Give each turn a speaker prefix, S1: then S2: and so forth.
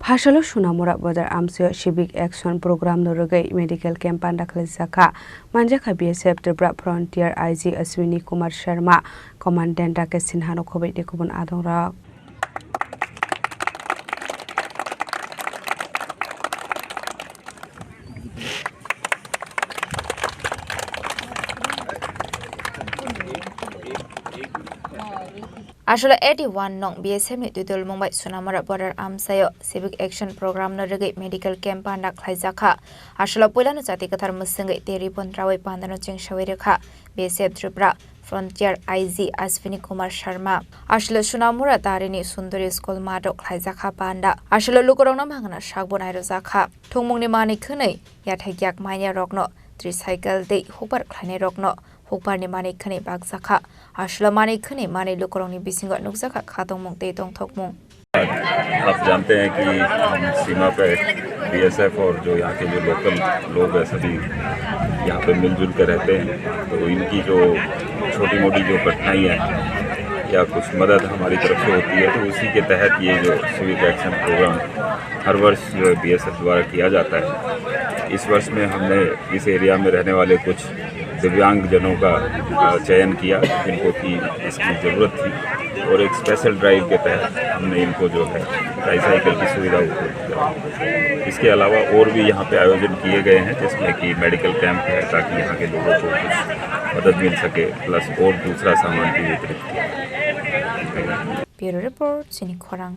S1: Phasalo Sonamura Border Amchaio Civic Action Program no Rwgwi Medical Camp Panda Khlaijakha Khlaijakha BSF Tripura Frontier IG Chini Kumar Sharma Commandant Dake Sinhano Khobai de Kubun Adongra
S2: Ashola 81 nong BSF ni tutul Mumbai Sonamura Border Amchaio Civic Action Program no Rwgwi Medical Camp Panda Khlaijakha Ashola poila no jati kathar musingai teri pontrawai Panda no chingshawai rekha BSF Tripura Frontier IG Chini Kumar Sharma Ashola Sonamura tarini Sundari School Mato Khlaijakha Panda Ashola lukorong no mangana shagbonai rojakha thongmungni mani khwnei yathaiyak manya rokno tricycle dei hupar khlainai rokno Hukbar ni mani khani bagjakha Ashola mani khani mani lukorong ni bisingo nukjakha khatong mung te tong thokmung
S3: आप जानते हैं कि हम सीमा पे BSF और जो यहाँ के जो लोकल लोग हैं सभी यहाँ पे मिलजुल कर रहते हैं तो इनकी जो छोटी मोटी जो कठिनाई है या कुछ मदद हमारी तरफ से होती है तो उसी के तहत ये जो सिविक एक्शन प्रोग्राम हर वर्ष जो है बीएसएफ द्वारा किया जाता है। इस वर्ष में हमने इस एरिया में रहने वाले कुछ दिव्यांग जनों का चयन किया जिनको कि इसकी ज़रूरत थी और एक स्पेशल ड्राइव के तहत हमने इनको जो है ट्राईसाइकिल की सुविधा उपलब्ध किया। इसके अलावा और भी यहाँ पे आयोजन किए गए हैं जिसमें कि मेडिकल कैंप है ताकि यहाँ के लोगों को कुछ मदद मिल सके प्लस और दूसरा सामान भी वितरित किया।
S2: Bureau Report, Chini Khorang.